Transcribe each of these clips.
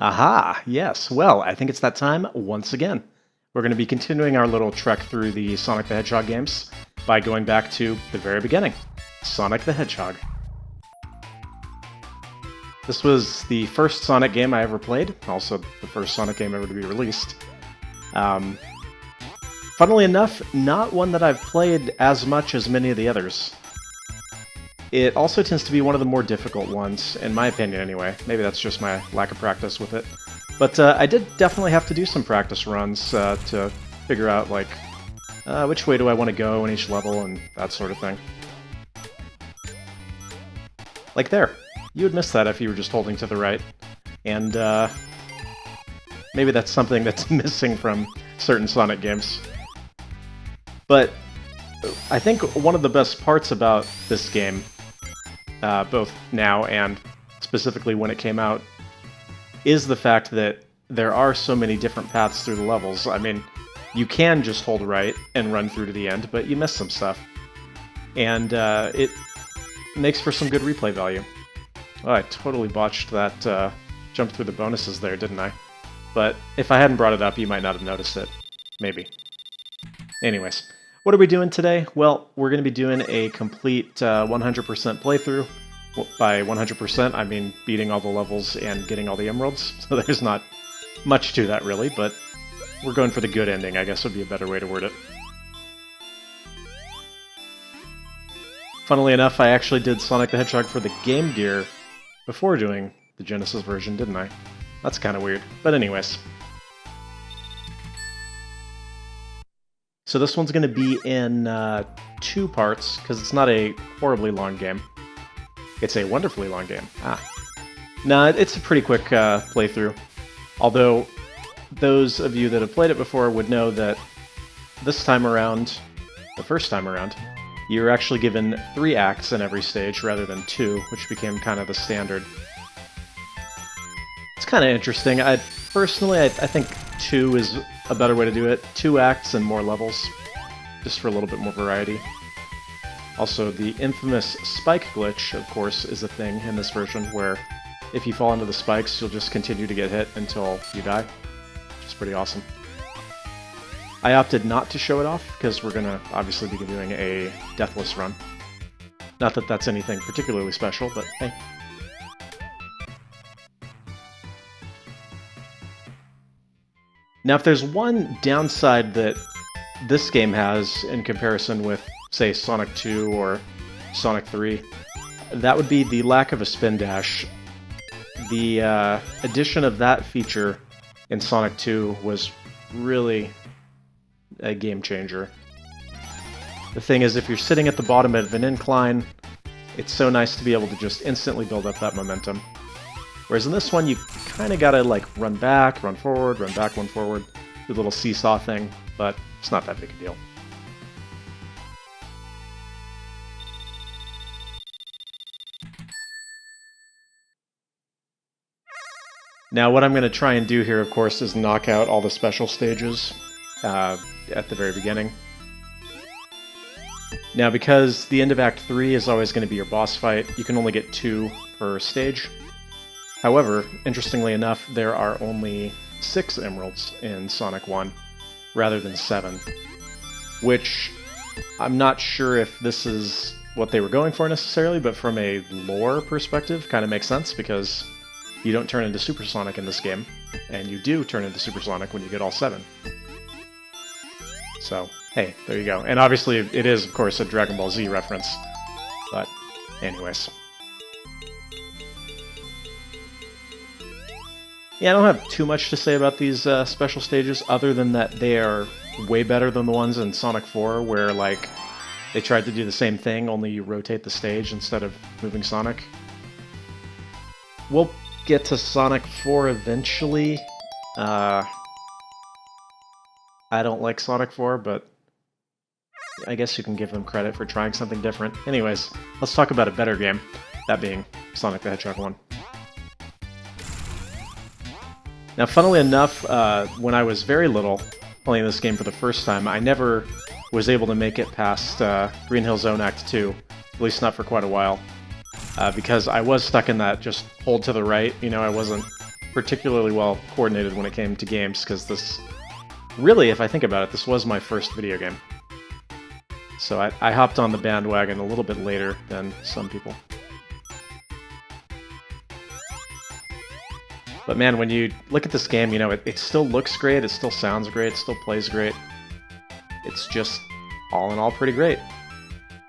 Aha, yes. Well, I think it's that time once again. We're going to be continuing our little trek through the Sonic the Hedgehog games by going back to the very beginning, Sonic the Hedgehog. This was the first Sonic game I ever played, also the first Sonic game ever to be released. Funnily enough, not one that I've played as much as many of the others. It also tends to be one of the more difficult ones, in my opinion anyway. Maybe that's just my lack of practice with it. But I did definitely have to do some practice runs to figure out, like, which way do I want to go in each level and that sort of thing. Like there. You would miss that if you were just holding to the right. And maybe that's something that's missing from certain Sonic games. But I think one of the best parts about this game, both now and specifically when it came out, is the fact that there are so many different paths through the levels. I mean, you can just hold right and run through to the end, but you miss some stuff. And it makes for some good replay value. Oh, I totally botched that jump through the bonuses there, didn't I? But if I hadn't brought it up, you might not have noticed it. Maybe. Anyways, what are we doing today? Well, we're going to be doing a complete 100% playthrough. By 100%, I mean beating all the levels and getting all the emeralds. So there's not much to that, really, but we're going for the good ending, I guess would be a better way to word it. Funnily enough, I actually did Sonic the Hedgehog for the Game Gear before doing the Genesis version, didn't I? That's kind of weird. But anyways. So this one's going to be in 2 parts, because it's not a horribly long game. It's a wonderfully long game. Nah, it's a pretty quick playthrough. Although, those of you that have played it before would know that this time around, the first time around, you're actually given 3 acts in every stage rather than 2, which became kind of the standard. It's kind of interesting. Personally, I think 2 is a better way to do it. 2 acts and more levels, just for a little bit more variety. Also, the infamous spike glitch, of course, is a thing in this version, where if you fall into the spikes, you'll just continue to get hit until you die, which is pretty awesome. I opted not to show it off, because we're going to obviously be doing a deathless run. Not that that's anything particularly special, but hey. Now, if there's one downside that this game has in comparison with, say, Sonic 2 or Sonic 3, that would be the lack of a spin dash. The addition of that feature in Sonic 2 was really a game changer. The thing is, if you're sitting at the bottom of an incline, it's so nice to be able to just instantly build up that momentum. Whereas in this one, you kind of gotta like run back, run forward, run back, run forward, do a little seesaw thing, but it's not that big a deal. Now, what I'm going to try and do here, of course, is knock out all the special stages at the very beginning. Now, because the end of Act 3 is always going to be your boss fight, you can only get 2 per stage. However, interestingly enough, there are only 6 emeralds in Sonic 1, rather than 7. Which, I'm not sure if this is what they were going for necessarily, but from a lore perspective, kind of makes sense, because you don't turn into Super Sonic in this game, and you do turn into Super Sonic when you get all 7. So, hey, there you go. And obviously, it is, of course, a Dragon Ball Z reference. But, anyways. Yeah, I don't have too much to say about these special stages, other than that they are way better than the ones in Sonic 4, where, like, they tried to do the same thing, only you rotate the stage instead of moving Sonic. We'll get to Sonic 4 eventually. I don't like Sonic 4, but I guess you can give them credit for trying something different. Anyways, let's talk about a better game, that being Sonic the Hedgehog 1. Now, funnily enough, when I was very little, playing this game for the first time, I never was able to make it past Green Hill Zone Act 2, at least not for quite a while. Because I was stuck in that just hold to the right, you know, I wasn't particularly well coordinated when it came to games, because this, really, if I think about it, this was my first video game. So I hopped on the bandwagon a little bit later than some people. But man, when you look at this game, you know, it still looks great, it still sounds great, it still plays great. It's just, all in all, pretty great.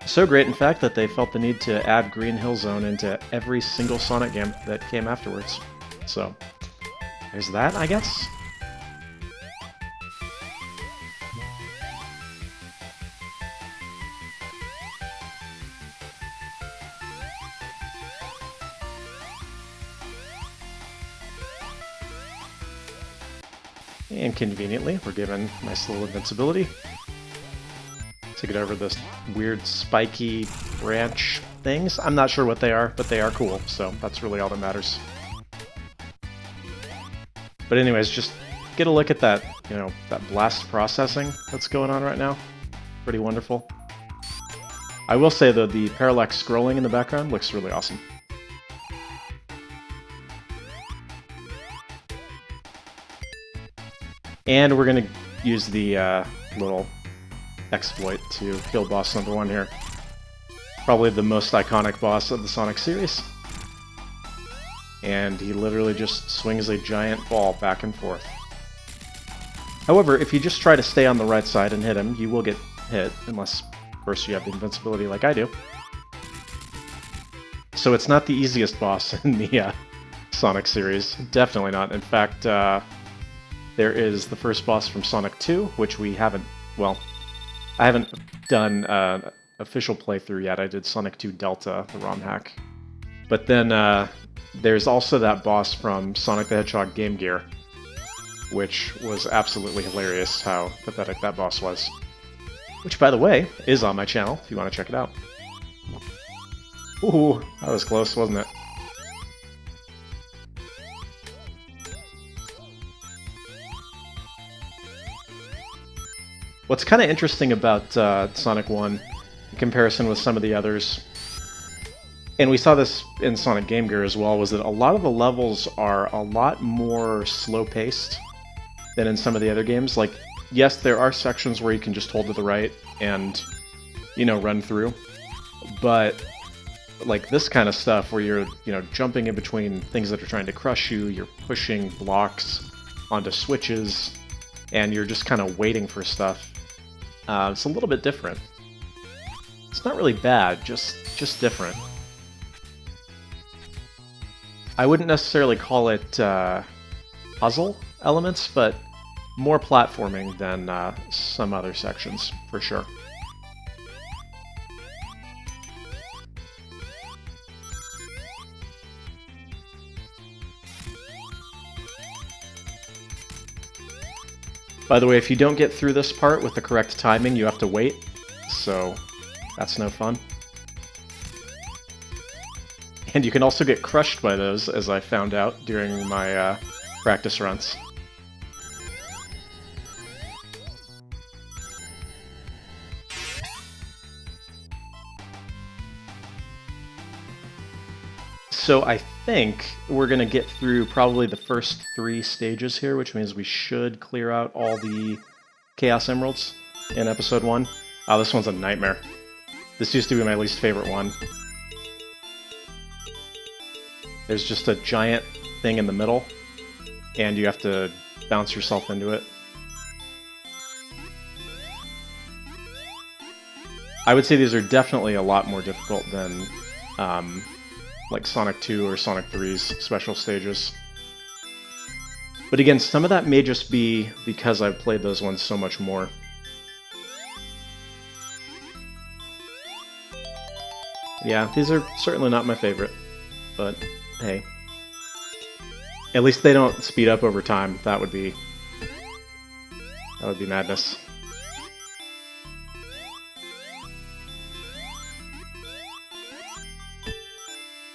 So great, in fact, that they felt the need to add Green Hill Zone into every single Sonic game that came afterwards. So, there's that, I guess? And conveniently, we're given nice little invincibility to get over this weird spiky branch things. I'm not sure what they are, but they are cool, so that's really all that matters. But anyways, just get a look at that, you know, that blast processing that's going on right now. Pretty wonderful. I will say, though, the parallax scrolling in the background looks really awesome. And we're going to use the little exploit to kill boss number 1 here. Probably the most iconic boss of the Sonic series. And he literally just swings a giant ball back and forth. However, if you just try to stay on the right side and hit him, you will get hit, unless, of course, you have the invincibility like I do. So it's not the easiest boss in the Sonic series. Definitely not. In fact, there is the first boss from Sonic 2, which we haven't, well, I haven't done an official playthrough yet. I did Sonic 2 Delta, the ROM hack. But then there's also that boss from Sonic the Hedgehog Game Gear, which was absolutely hilarious how pathetic that boss was. Which, by the way, is on my channel, if you want to check it out. Ooh, that was close, wasn't it? What's kind of interesting about Sonic 1, in comparison with some of the others, and we saw this in Sonic Game Gear as well, was that a lot of the levels are a lot more slow-paced than in some of the other games. Like, yes, there are sections where you can just hold to the right and, you know, run through, but like this kind of stuff where you're, you know, jumping in between things that are trying to crush you, you're pushing blocks onto switches, and you're just kind of waiting for stuff. It's a little bit different. It's not really bad, just different. I wouldn't necessarily call it puzzle elements, but more platforming than some other sections, for sure. By the way, if you don't get through this part with the correct timing, you have to wait, so that's no fun. And you can also get crushed by those, as I found out during my practice runs. So I think we're going to get through probably the first 3 stages here, which means we should clear out all the Chaos Emeralds in Episode 1. Oh, this one's a nightmare. This used to be my least favorite one. There's just a giant thing in the middle, and you have to bounce yourself into it. I would say these are definitely a lot more difficult than like Sonic 2 or Sonic 3's special stages. But again, some of that may just be because I've played those ones so much more. Yeah, these are certainly not my favorite, but hey. At least they don't speed up over time. That would be madness.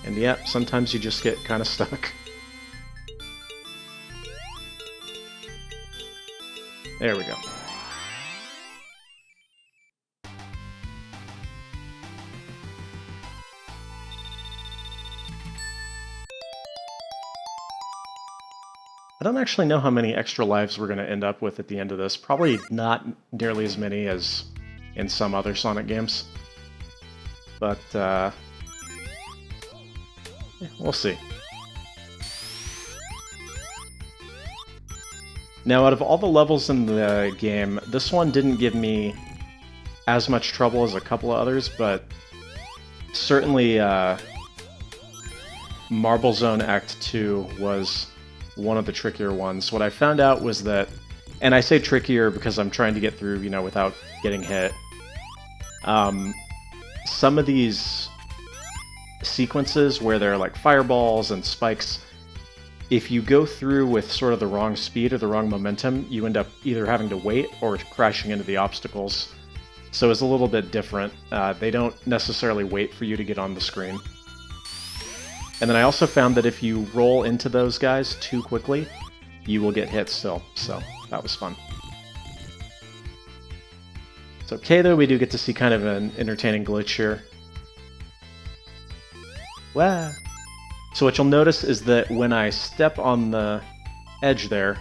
And yeah, sometimes you just get kind of stuck. There we go. I don't actually know how many extra lives we're going to end up with at the end of this. Probably not nearly as many as in some other Sonic games. But, yeah, we'll see. Now, out of all the levels in the game, this one didn't give me as much trouble as a couple of others, but certainly Marble Zone Act 2 was one of the trickier ones. What I found out was that, and I say trickier because I'm trying to get through, you know, without getting hit. Some of these sequences where there are like fireballs and spikes, if you go through with sort of the wrong speed or the wrong momentum, you end up either having to wait or crashing into the obstacles. So it's a little bit different. They don't necessarily wait for you to get on the screen. And then I also found that if you roll into those guys too quickly, you will get hit still, so that was fun. It's okay though, we do get to see kind of an entertaining glitch here. Wow. So what you'll notice is that when I step on the edge there,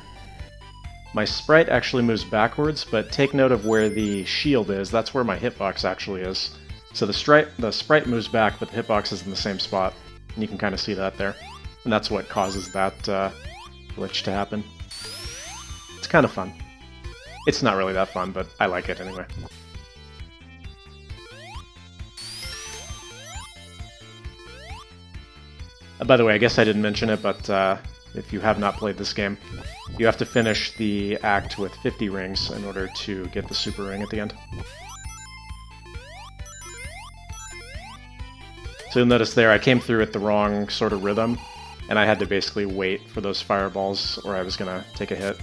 my sprite actually moves backwards, but take note of where the shield is. That's where my hitbox actually is. So the sprite moves back, but the hitbox is in the same spot. And you can kind of see that there. And that's what causes that glitch to happen. It's kind of fun. It's not really that fun, but I like it anyway. By the way, I guess I didn't mention it, but if you have not played this game, you have to finish the act with 50 rings in order to get the super ring at the end. So you'll notice there, I came through at the wrong sort of rhythm, and I had to basically wait for those fireballs or I was going to take a hit.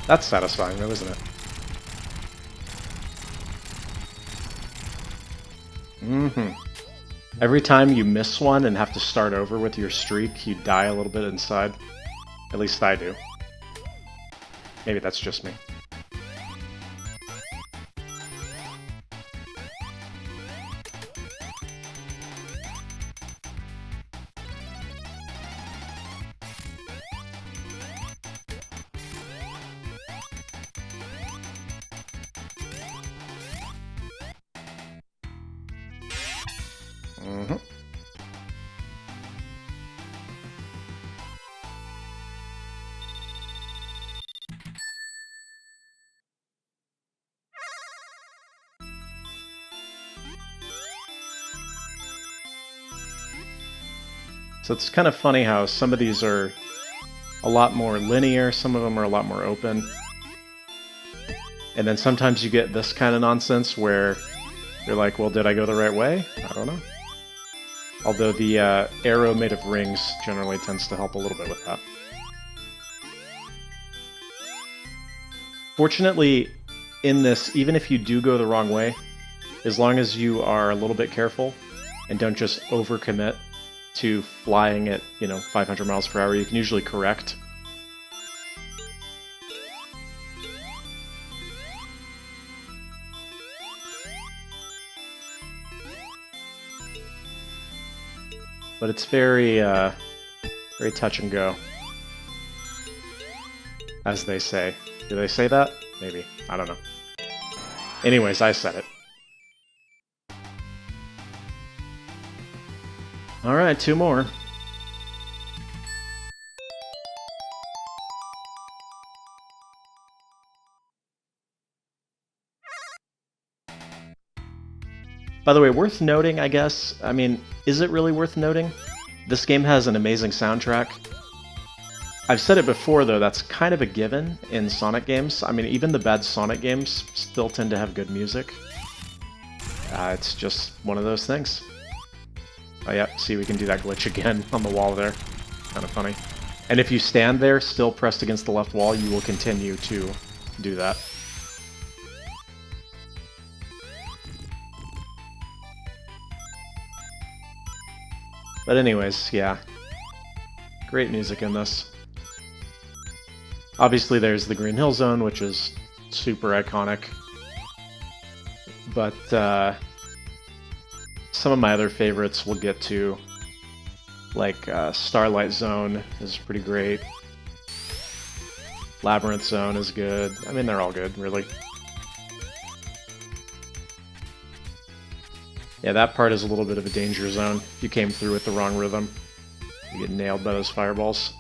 That's satisfying though, isn't it? Mm-hmm. Every time you miss one and have to start over with your streak, you die a little bit inside. At least I do. Maybe that's just me. Mm-hmm. So it's kind of funny how some of these are a lot more linear, some of them are a lot more open. And then sometimes you get this kind of nonsense where you're like, well, did I go the right way? I don't know. Although the arrow made of rings generally tends to help a little bit with that. Fortunately, in this, even if you do go the wrong way, as long as you are a little bit careful and don't just overcommit to flying at, 500 miles per hour, you can usually correct. But it's very, very touch and go, as they say. Do they say that? Maybe. I don't know. Anyways, I said it. Alright, 2 more. By the way, worth noting, I guess, I mean, is it really worth noting? This game has an amazing soundtrack. I've said it before, though, that's kind of a given in Sonic games. I mean, even the bad Sonic games still tend to have good music. It's just one of those things. Oh yeah, see, we can do that glitch again on the wall there. Kind of funny. And if you stand there, still pressed against the left wall, you will continue to do that. But anyways, yeah. Great music in this. Obviously, there's the Green Hill Zone, which is super iconic. But some of my other favorites we'll get to, like Starlight Zone is pretty great. Labyrinth Zone is good. I mean, they're all good, really. Yeah, that part is a little bit of a danger zone. If you came through with the wrong rhythm, you get nailed by those fireballs.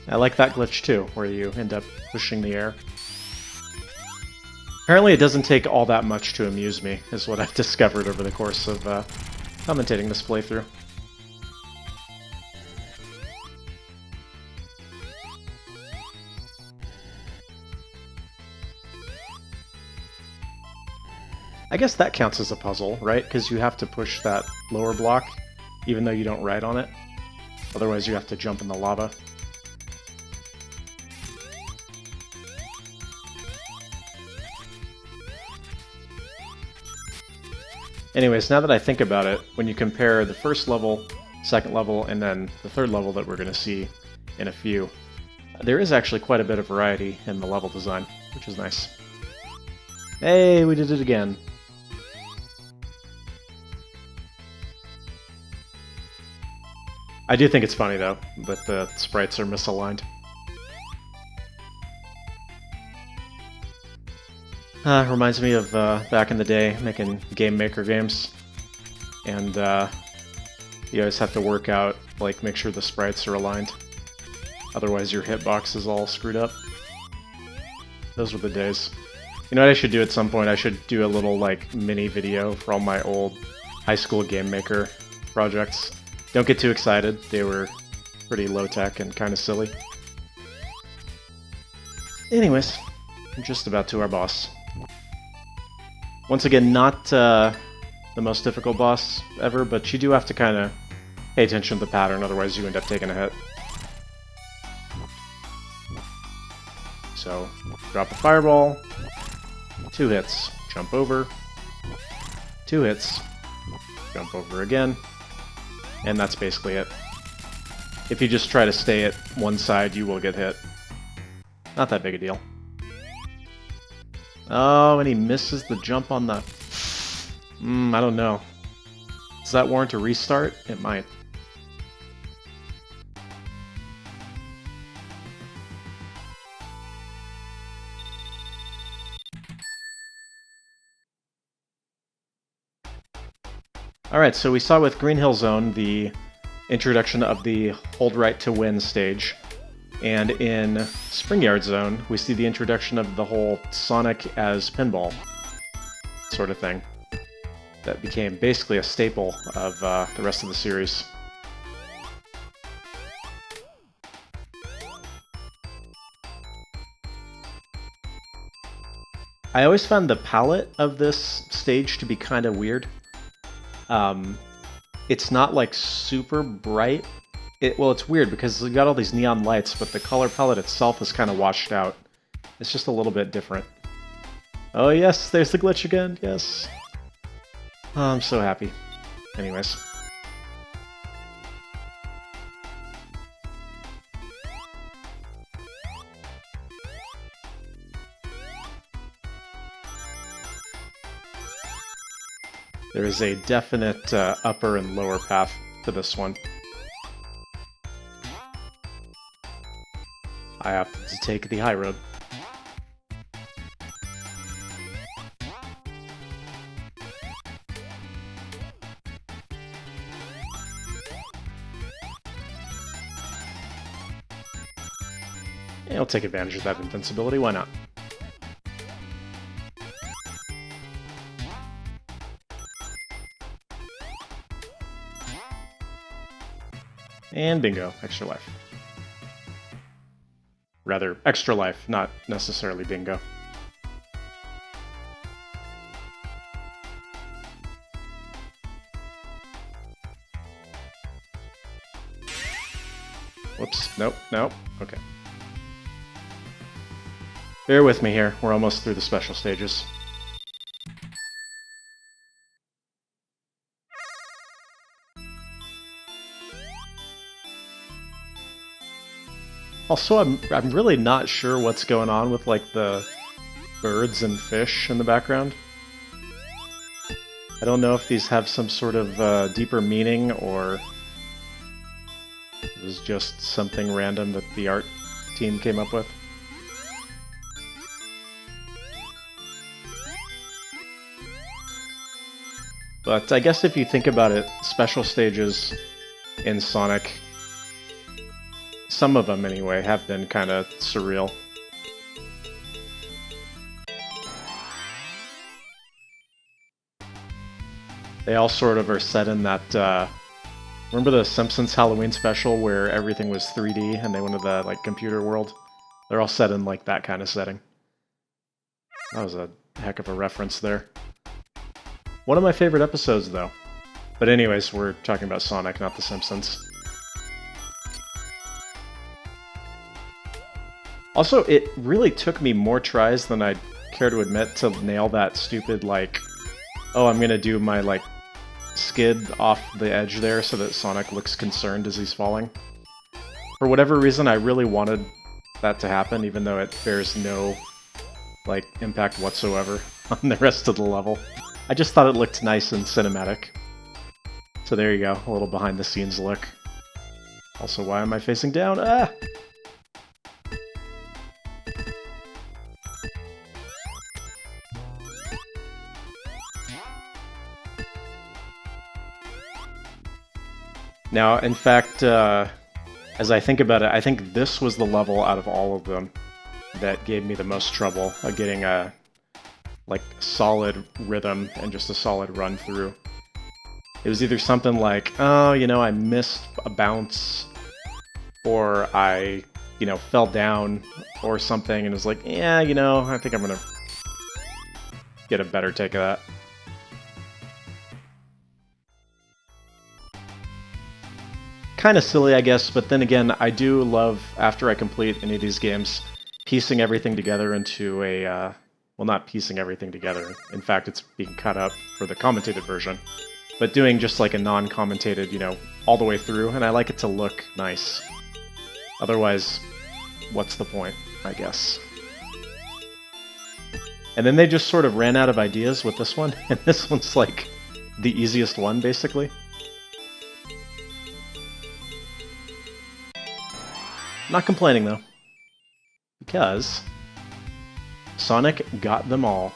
I like that glitch too, where you end up pushing the air. Apparently it doesn't take all that much to amuse me, is what I've discovered over the course of commentating this playthrough. I guess that counts as a puzzle, right? Because you have to push that lower block, even though you don't ride on it. Otherwise you have to jump in the lava. Anyways, now that I think about it, when you compare the first level, second level, and then the third level that we're going to see in a few, there is actually quite a bit of variety in the level design, which is nice. Hey, we did it again. I do think it's funny, though, that the sprites are misaligned. Reminds me of back in the day making Game Maker games, and you always have to work out, like, make sure the sprites are aligned. Otherwise your hitbox is all screwed up. Those were the days. You know what I should do at some point? I should do a little, like, mini video for all my old high school Game Maker projects. Don't get too excited, they were pretty low-tech and kind of silly. Anyways, I'm just about to our boss. Once again, not the most difficult boss ever, but you do have to kind of pay attention to the pattern, otherwise you end up taking a hit. So, drop a fireball, 2 hits, jump over, 2 hits, jump over again, and that's basically it. If you just try to stay at one side, you will get hit. Not that big a deal. Oh, and he misses the jump on the... I don't know. Does that warrant a restart? It might. Alright, so we saw with Green Hill Zone the introduction of the Hold Right to Win stage. And in Springyard Zone, we see the introduction of the whole Sonic as pinball sort of thing. That became basically a staple of the rest of the series. I always found the palette of this stage to be kind of weird. It's not like super bright. Well, it's weird because you've got all these neon lights, but the color palette itself is kind of washed out. It's just a little bit different. Oh yes, there's the glitch again, yes. Oh, I'm so happy. Anyways. There is a definite upper and lower path to this one. I have to take the high road. Yeah, I'll take advantage of that invincibility, why not? And bingo, extra life. Rather, extra life, not necessarily bingo. Whoops, nope, nope, okay. Bear with me here, we're almost through the special stages. Also, I'm really not sure what's going on with, like, the birds and fish in the background. I don't know if these have some sort of deeper meaning, or it was just something random that the art team came up with. But I guess if you think about it, special stages in Sonic, some of them anyway, have been kind of surreal. They all sort of are set in that, remember the Simpsons Halloween special where everything was 3D and they went to the, like, computer world? They're all set in, like, that kind of setting. That was a heck of a reference there. One of my favorite episodes, though. But anyways, we're talking about Sonic, not the Simpsons. Also, it really took me more tries than I'd care to admit to nail that stupid, like, oh, I'm gonna do my, like, skid off the edge there so that Sonic looks concerned as he's falling. For whatever reason, I really wanted that to happen, even though it bears no, like, impact whatsoever on the rest of the level. I just thought it looked nice and cinematic. So there you go, a little behind-the-scenes look. Also, why am I facing down? Ah! Now, in fact, as I think about it, I think this was the level out of all of them that gave me the most trouble of getting a, like, solid rhythm and just a solid run through. It was either something like, oh, you know, I missed a bounce, or I, you know, fell down, or something, and it was like, yeah, you know, I think I'm gonna get a better take of that. Kind of silly, I guess, but then again, I do love, after I complete any of these games, piecing everything together into a, well, not piecing everything together. In fact, it's being cut up for the commentated version. But doing just like a non-commentated, you know, all the way through, and I like it to look nice. Otherwise, what's the point, I guess? And then they just sort of ran out of ideas with this one, and this one's like the easiest one, basically. Not complaining, though, because Sonic got them all.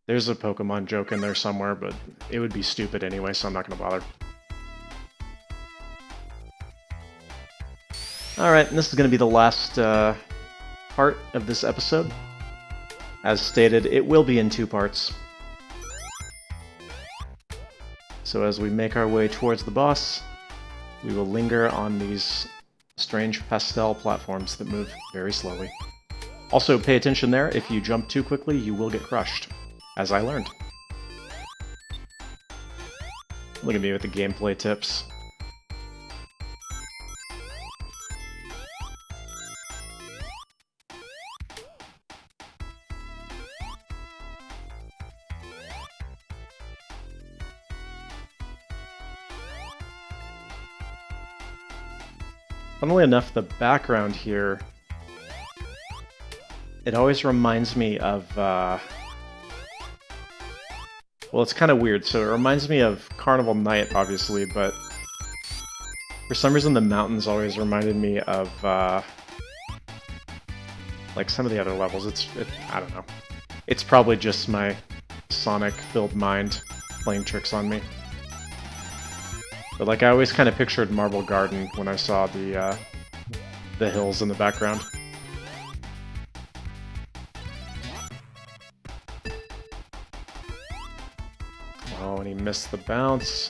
There's a Pokemon joke in there somewhere, but it would be stupid anyway, so I'm not going to bother. Alright, and this is going to be the last part of this episode. As stated, it will be in 2 parts. So as we make our way towards the boss, we will linger on these strange pastel platforms that move very slowly. Also, pay attention there, if you jump too quickly, you will get crushed, as I learned. Look at me with the gameplay tips. Funnily enough, the background here, it always reminds me of, well, it's kind of weird. So it reminds me of Carnival Night, obviously, but for some reason the mountains always reminded me of, like, some of the other levels. I don't know. It's probably just my Sonic-filled mind playing tricks on me. But, like, I always kind of pictured Marble Garden when I saw the hills in the background. Oh, and he missed the bounce.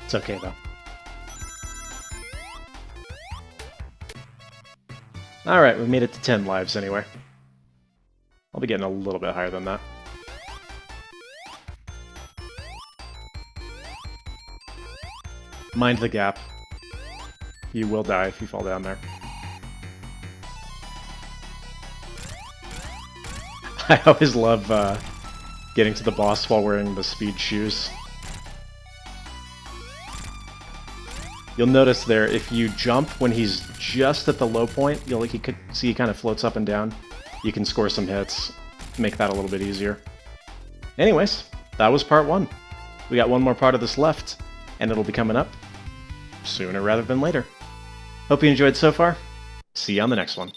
It's okay, though. Alright, we made it to 10 lives anyway. I'll be getting a little bit higher than that. Mind the gap. You will die if you fall down there. I always love getting to the boss while wearing the speed shoes. You'll notice there, if you jump when he's just at the low point, you could see he kind of floats up and down. You can score some hits, make that a little bit easier. Anyways, that was part 1. We got one more part of this left, and it'll be coming up sooner rather than later. Hope you enjoyed so far. See you on the next one.